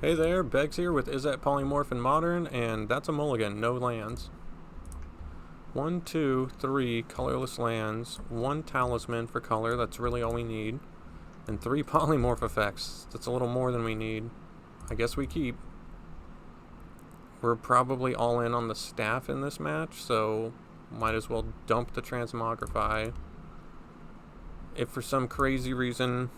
Hey there, Beggs here with Izzet Polymorph in Modern, and that's a mulligan, no lands. 1, 2, 3 colorless lands, 1 talisman for color, that's really all we need, and 3 polymorph effects, that's a little more than we need. I guess we keep. We're probably all in on the staff in this match, so might as well dump the transmogrify. If for some crazy reason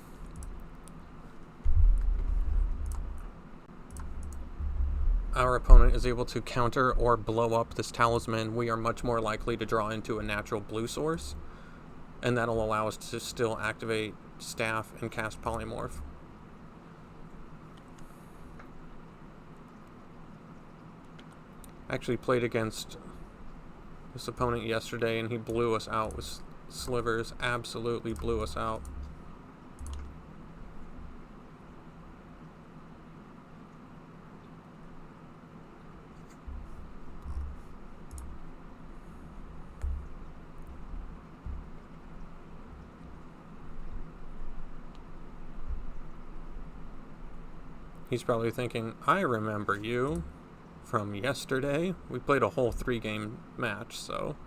our opponent is able to counter or blow up this talisman, we are much more likely to draw into a natural blue source, and that'll allow us to still activate staff and cast polymorph. I actually played against this opponent yesterday and he blew us out with Slivers, absolutely blew us out. He's probably thinking, I remember you from yesterday. We played a whole 3-game match, so.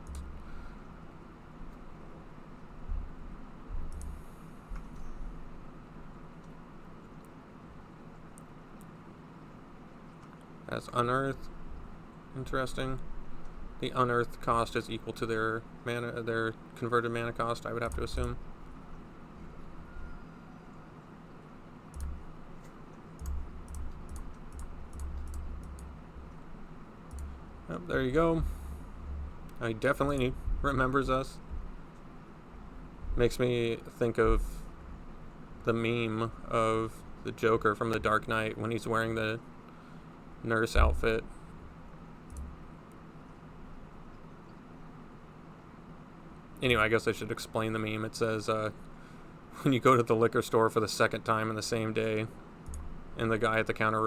That's unearth. Interesting. The unearth cost is equal to their mana, their converted mana cost, I would have to assume. Yep, there you go. He definitely remembers us. Makes me think of the meme of the Joker from The Dark Knight when he's wearing the nurse outfit. Anyway, I guess I should explain the meme. It says, when you go to the liquor store for the second time in the same day, and the guy at the counter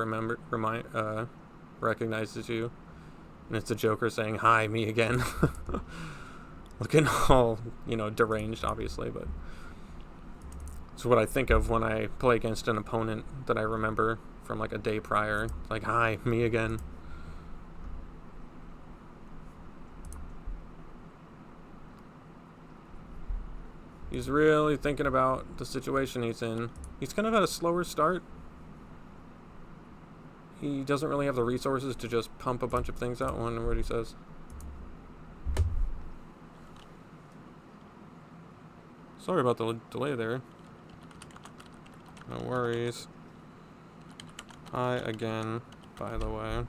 recognizes you, and it's the Joker saying, "Hi, me again." Looking all, deranged, obviously, but it's what I think of when I play against an opponent that I remember from like a day prior. It's like, "Hi, me again." He's really thinking about the situation he's in. He's kind of had a slower start. He doesn't really have the resources to just pump a bunch of things out. I wonder what he says. Sorry about the delay there. No worries. Hi again, by the way.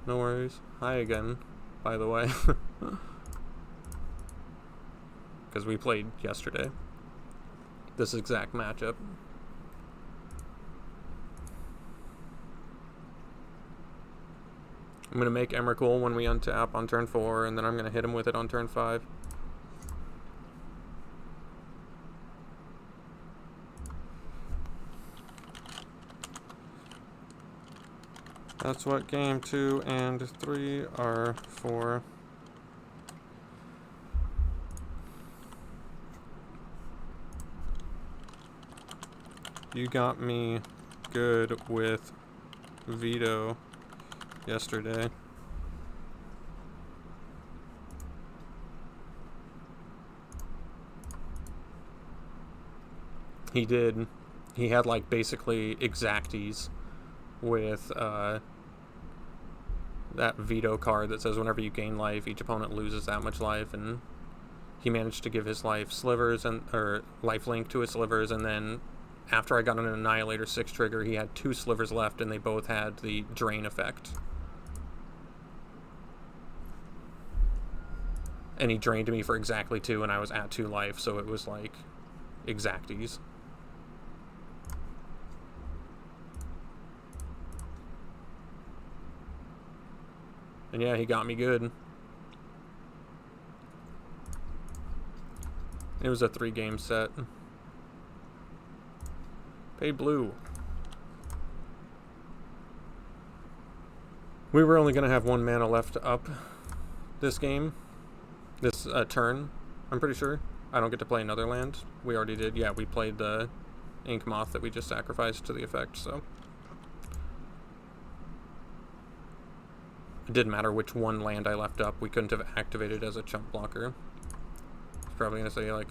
No worries. Hi again, by the way. Because we played yesterday. This exact matchup. I'm going to make Emrakul when we untap on turn 4, and then I'm going to hit him with it on turn 5. That's what game 2 and 3 are for. You got me good with veto yesterday. He did. He had like basically exacties with that veto card that says whenever you gain life, each opponent loses that much life, and he managed to give his life slivers or lifelink to his slivers, and then after I got an Annihilator 6 trigger, he had 2 slivers left, and they both had the drain effect. And he drained me for exactly 2, and I was at 2 life, so it was like exacties. And yeah, he got me good. It was a 3-game set. Pay blue. We were only going to have 1 mana left up this game. This turn, I'm pretty sure. I don't get to play another land. We already did. Yeah, we played the Ink Moth that we just sacrificed to the effect, so it didn't matter which one land I left up. We couldn't have activated as a chump blocker. He's probably gonna say, like,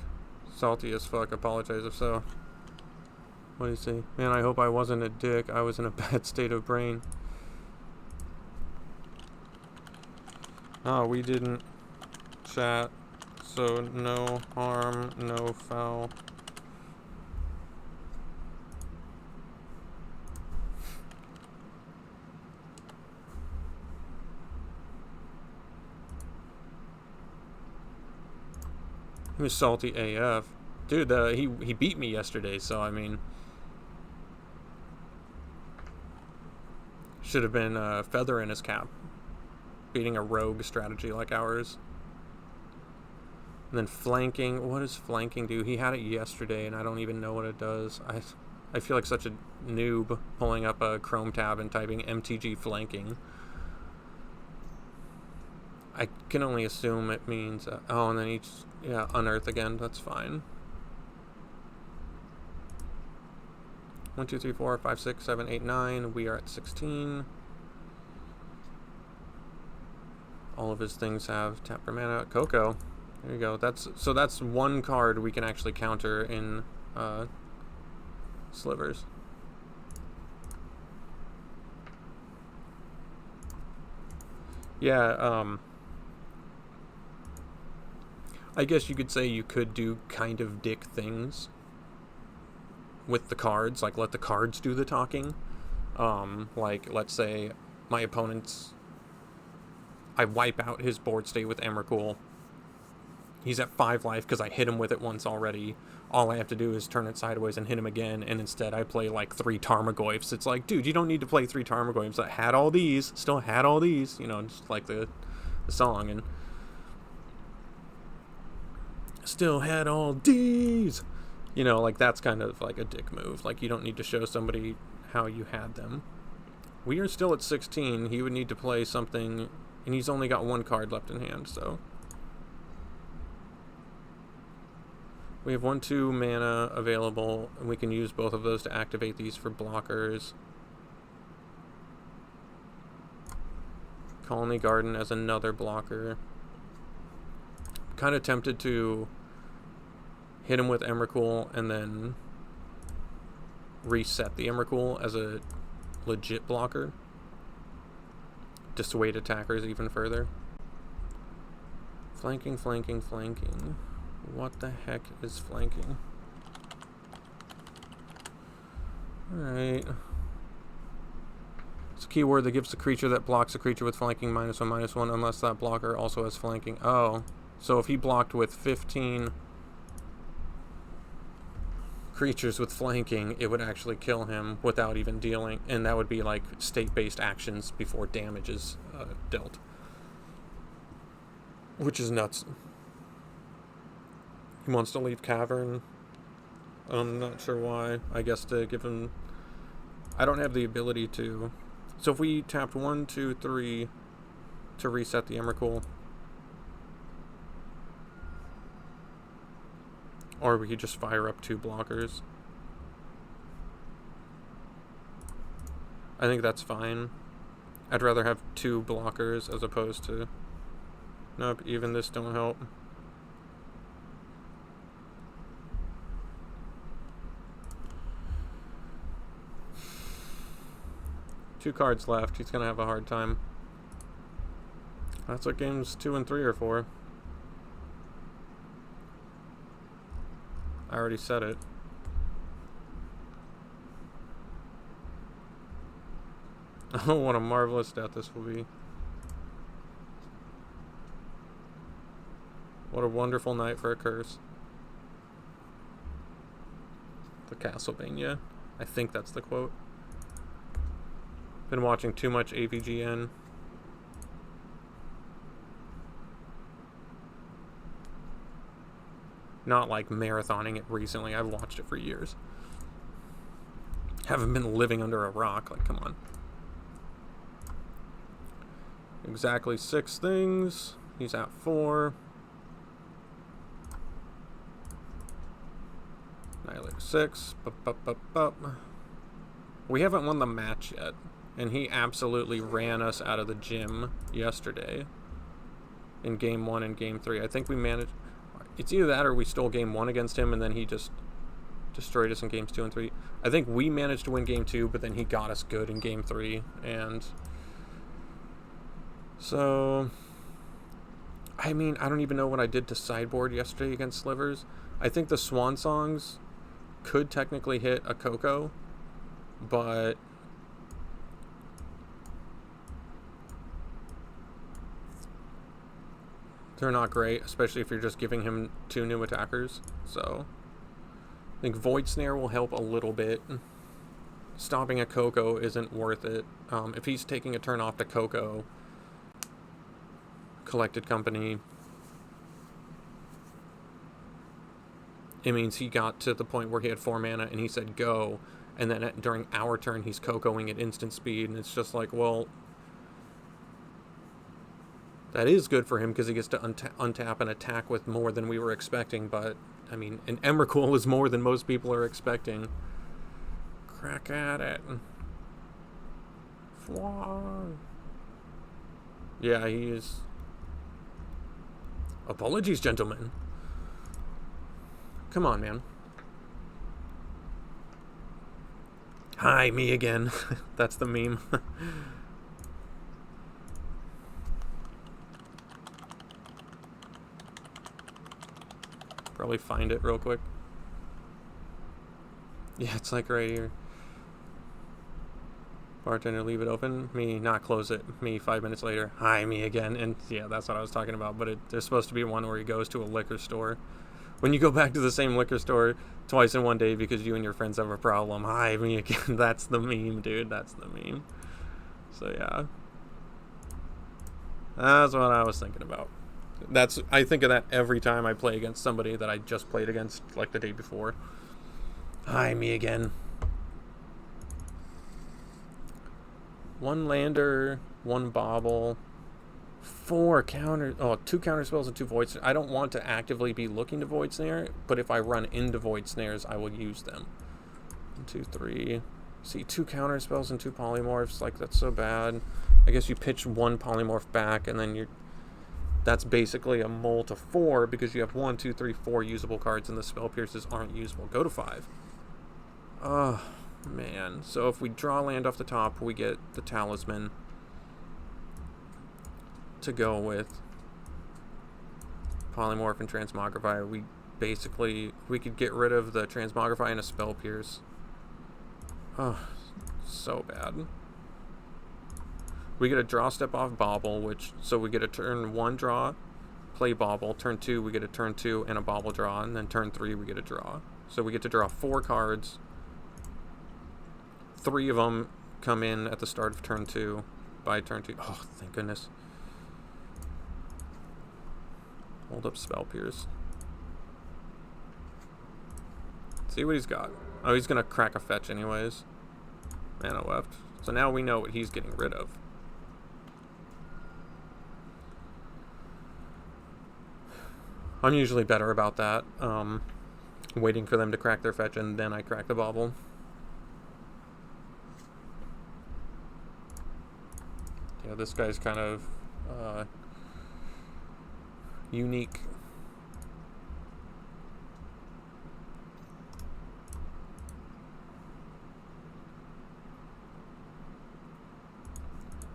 salty as fuck, apologize if so. What do you say? Man, I hope I wasn't a dick. I was in a bad state of brain. Oh, we didn't chat, so no harm, no foul. He was salty AF. Dude, he beat me yesterday, so I mean, should have been a feather in his cap. Beating a rogue strategy like ours. And then flanking. What does flanking do? He had it yesterday, and I don't even know what it does. I feel like such a noob pulling up a Chrome tab and typing MTG flanking. I can only assume it means... oh, and then each... yeah, unearth again. That's fine. 1, 2, 3, 4, 5, 6, 7, 8, 9. We are at 16. All of his things have tap for mana. Coco. There you go. So that's one card we can actually counter in Slivers. Yeah, I guess you could say you could do kind of dick things with the cards, like let the cards do the talking. Like, let's say my opponent's... I wipe out his board state with Emrakul. He's at 5 life because I hit him with it once already. All I have to do is turn it sideways and hit him again, and instead I play like 3 Tarmogoyfs. It's like, dude, you don't need to play 3 Tarmogoyfs. I had all these, still had all these, you know, just like the song, and still had all these. You know, like, that's kind of like a dick move. Like, you don't need to show somebody how you had them. We are still at 16. He would need to play something, and he's only got 1 card left in hand, so... we have 1/2 mana available, and we can use both of those to activate these for blockers. Colony Garden as another blocker. Kind of tempted to hit him with Emrakul and then reset the Emrakul as a legit blocker. Dissuade attackers even further. Flanking, flanking, flanking. What the heck is flanking? Alright. It's a keyword that gives the creature that blocks a creature with flanking -1/-1 unless that blocker also has flanking. Oh. So if he blocked with 15 creatures with flanking, it would actually kill him without even dealing. And that would be like state-based actions before damage is dealt. Which is nuts. He wants to leave Cavern. I'm not sure why. I guess to give him... I don't have the ability to... So if we tapped 1, 2, 3 to reset the Emrakul. Or we could just fire up 2 blockers. I think that's fine. I'd rather have 2 blockers as opposed to... Nope, even this don't help. Two cards left. He's gonna have a hard time. That's what games 2 and 3 are for. I already said it. Oh, what a marvelous death this will be. What a wonderful night for a curse. The Castlevania. I think that's the quote. Been watching too much AVGN. Not like marathoning it recently. I've watched it for years. Haven't been living under a rock. Like, come on. Exactly 6 things. He's at 4. Annihilator 6. We haven't won the match yet. And he absolutely ran us out of the gym yesterday. In game 1 and game 3. I think we managed... It's either that or we stole game 1 against him and then he just destroyed us in games 2 and 3. I think we managed to win game 2, but then he got us good in game 3. And... So... I mean, I don't even know what I did to sideboard yesterday against Slivers. I think the Swan Songs could technically hit a Coco, but they're not great, especially if you're just giving him 2 new attackers. So I think Void Snare will help a little bit. Stopping a Coco isn't worth it. If he's taking a turn off to Coco, Collected Company, it means he got to the point where he had 4 mana and he said go, and then during our turn he's Cocoing at instant speed, and it's just like, well, that is good for him because he gets to untap and attack with more than we were expecting, but I mean, an Emrakul is more than most people are expecting. Crack at it. Fly. Yeah, he is. Apologies, gentlemen. Come on, man. Hi, me again. That's the meme. Probably find it real quick. Yeah, it's like right here. Bartender, leave it open. Me, not close it. Me, 5 minutes later. Hi, me again. And yeah, that's what I was talking about. But there's supposed to be one where he goes to a liquor store. When you go back to the same liquor store twice in one day because you and your friends have a problem. Hi, me again. That's the meme, dude. That's the meme. So yeah. That's what I was thinking about. I think of that every time I play against somebody that I just played against like the day before. Hi, me again. 1 lander, 1 bauble, 4 counter... Oh, 2 counter spells and 2 void snares. I don't want to actively be looking to void snare, but if I run into void snares, I will use them. 1, 2, 3. See, 2 counter spells and 2 polymorphs. Like, that's so bad. I guess you pitch 1 polymorph back, and then you're... That's basically a mull to 4, because you have 1, 2, 3, 4 usable cards, and the spell pierces aren't usable. Go to 5. Oh, man. So if we draw land off the top, we get the Talisman to go with Polymorph and Transmogrify. We could get rid of the Transmogrify and a Spell Pierce. Oh, so bad. We get a draw step off Bauble, so we get a turn 1 draw, play Bauble. Turn 2, we get a turn 2 and a Bauble draw, and then turn 3, we get a draw. So we get to draw 4 cards. 3 of them come in at the start of turn 2. By turn 2. Oh, thank goodness. Hold up Spell Pierce. See what he's got. Oh, he's going to crack a fetch anyways. Mana left. So now we know what he's getting rid of. I'm usually better about that. Waiting for them to crack their fetch and then I crack the Bauble. Yeah, this guy's kind of unique.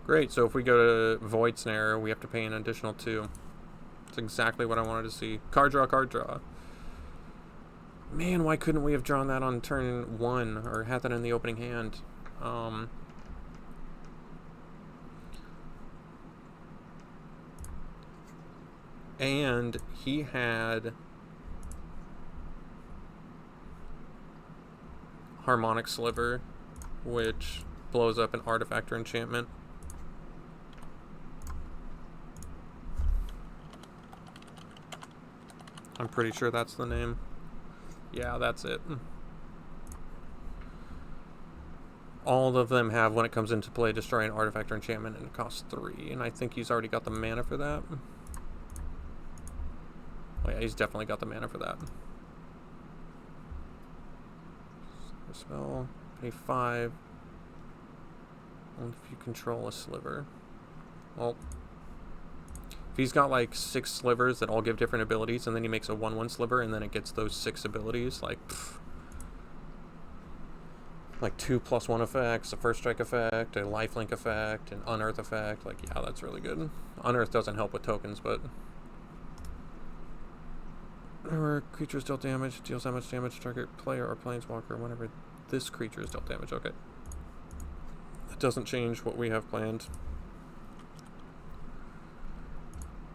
Great, so if we go to Void Snare, we have to pay an additional 2. That's exactly what I wanted to see. Card draw, card draw. Man, why couldn't we have drawn that on turn 1 or had that in the opening hand? And he had Harmonic Sliver, which blows up an artifact or enchantment. I'm pretty sure that's the name. Yeah, that's it. All of them have, when it comes into play, destroy an artifact or enchantment, and it costs 3. And I think he's already got the mana for that. Oh yeah, he's definitely got the mana for that. For spell, pay 5. Only if you control a sliver. Well, if he's got like 6 slivers that all give different abilities, and then he makes a 1/1 sliver, and then it gets those 6 abilities, like 2 +1 effects, a first strike effect, a lifelink effect, an unearth effect. Like, yeah, that's really good. Unearth doesn't help with tokens, but whenever creatures dealt damage, deals that much damage to target player or planeswalker whenever this creature is dealt damage. Okay. It doesn't change what we have planned,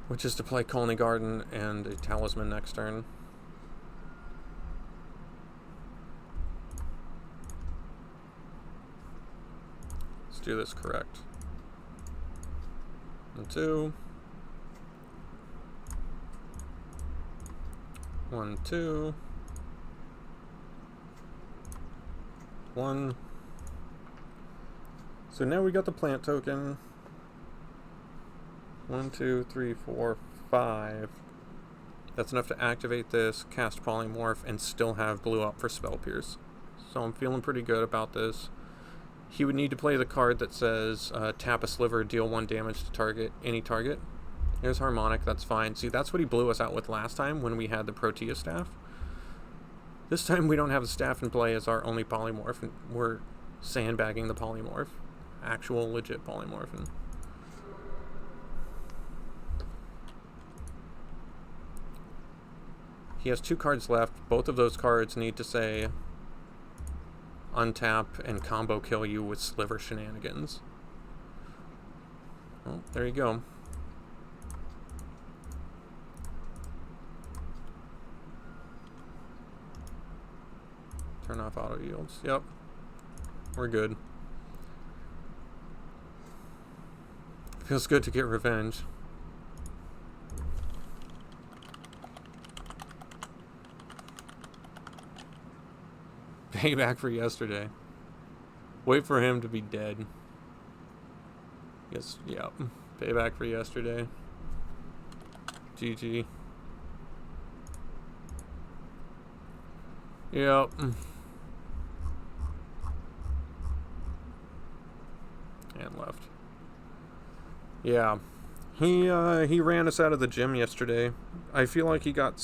which is to play Colony Garden and a Talisman next turn. Let's do this correct. 1, 2. 1, 2. 1. So now we got the plant token. 1, 2, 3, 4, 5. That's enough to activate this, cast Polymorph, and still have blue up for Spell Pierce. So I'm feeling pretty good about this. He would need to play the card that says tap a sliver, deal 1 damage to any target. There's Harmonic, that's fine. See, that's what he blew us out with last time when we had the Protea staff. This time we don't have the staff in play as our only polymorph, and we're sandbagging the polymorph. Actual legit polymorph. He has 2 cards left. Both of those cards need to say untap and combo kill you with Sliver shenanigans. Well, there you go. Turn off auto yields. Yep. We're good. Feels good to get revenge. Payback for yesterday. Wait for him to be dead. Yes, yep. Payback for yesterday. GG. Yep. And left. Yeah. He ran us out of the gym yesterday. I feel like he got...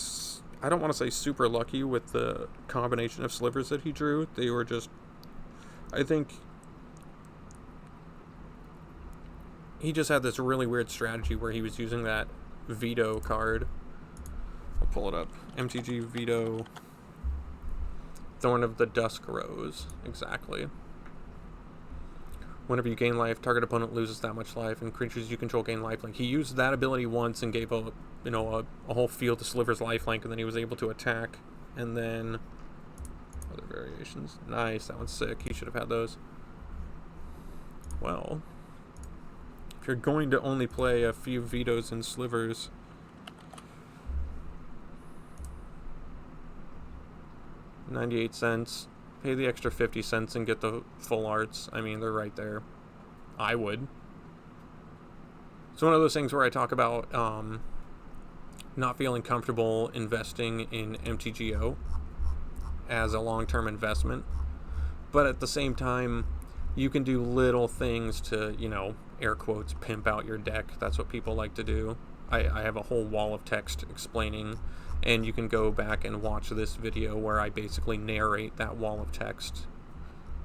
I don't want to say super lucky with the combination of slivers that he drew. They were just... I think... he just had this really weird strategy where he was using that veto card. I'll pull it up. MTG veto... Thorn of the Dusk Rose. Exactly. Whenever you gain life, target opponent loses that much life, and creatures you control gain lifelink. He used that ability once and gave a whole field to Sliver's lifelink, and then he was able to attack. And then other variations. Nice, that one's sick. He should have had those. Well, if you're going to only play a few vetoes and slivers, $0.98. Pay the extra 50 cents and get the full arts. I mean, they're right there. I would. It's one of those things where I talk about not feeling comfortable investing in MTGO as a long-term investment. But at the same time, you can do little things to, air quotes, pimp out your deck. That's what people like to do. I have a whole wall of text explaining, and you can go back and watch this video where I basically narrate that wall of text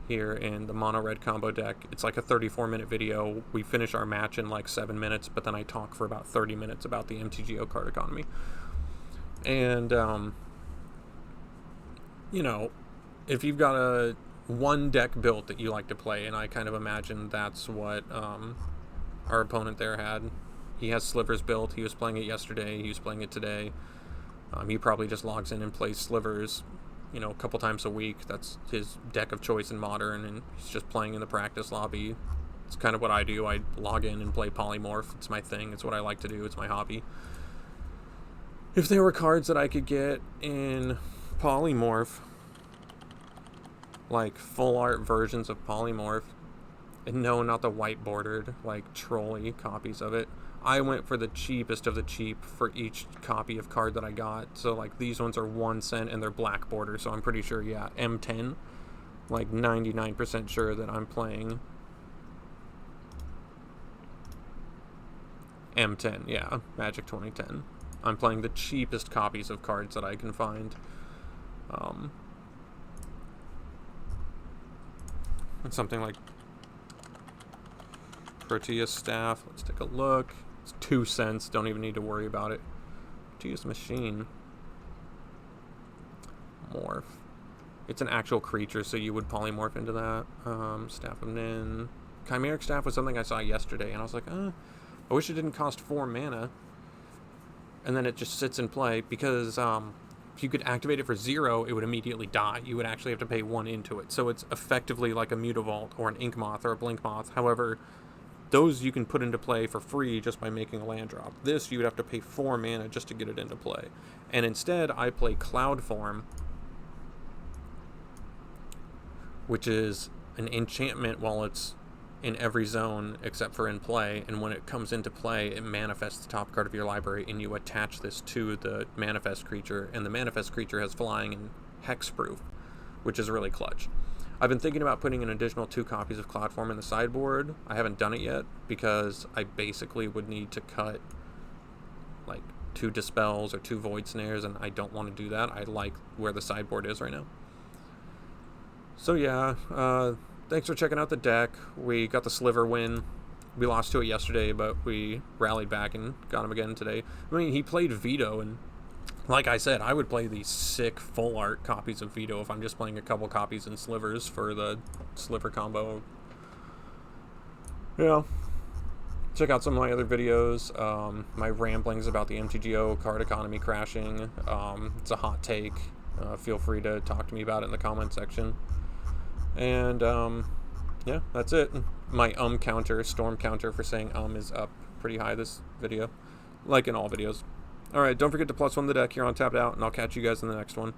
here in the mono red combo deck. It's like a 34-minute video. We finish our match in like 7 minutes, but then I talk for about 30 minutes about the MTGO card economy. And if you've got a one deck built that you like to play, and I kind of imagine that's what our opponent there had. He has Slivers built. He was playing it yesterday. He was playing it today. He probably just logs in and plays Slivers, a couple times a week. That's his deck of choice in Modern, and he's just playing in the practice lobby. It's kind of what I do. I log in and play Polymorph. It's my thing. It's what I like to do. It's my hobby. If there were cards that I could get in Polymorph, like full art versions of Polymorph, and no, not the white bordered, like trolley copies of it, I went for the cheapest of the cheap for each copy of card that I got. So like these ones are 1 cent and they're black border, so I'm pretty sure, yeah, M10 like 99% sure that I'm playing M10, yeah, Magic 2010. I'm playing the cheapest copies of cards that I can find. Something like Proteus Staff. Let's take a look. It's 2 cents. Don't even need to worry about it. Proteus Machine. Morph. It's an actual creature, so you would polymorph into that. Staff of Nin. Chimeric Staff was something I saw yesterday, and I was like, I wish it didn't cost 4 mana. And then it just sits in play, because if you could activate it for 0, it would immediately die. You would actually have to pay 1 into it. So it's effectively like a Mutavault or an Ink Moth or a Blink Moth. However, those you can put into play for free just by making a land drop. This, you would have to pay 4 mana just to get it into play. And instead, I play Cloud Form, which is an enchantment while it's in every zone except for in play, and when it comes into play, it manifests the top card of your library, and you attach this to the manifest creature, and the manifest creature has flying and hexproof, which is really clutch. I've been thinking about putting an additional 2 copies of Cloud Form in the sideboard. I haven't done it yet because I basically would need to cut like 2 Dispels or 2 Void Snares, and I don't want to do that. I like where the sideboard is right now. So yeah, thanks for checking out the deck. We got the Sliver win. We lost to it yesterday, but we rallied back and got him again today. I mean, he played Veto, and like I said, I would play these sick full art copies of Veto if I'm just playing a couple copies in Slivers for the Sliver combo. Yeah. Check out some of my other videos. My ramblings about the MTGO card economy crashing. It's a hot take. Feel free to talk to me about it in the comment section. And yeah, that's it. My counter, storm counter for saying is up pretty high this video, like in all videos. Alright, don't forget to +1 the deck here on Tapped Out, and I'll catch you guys in the next one.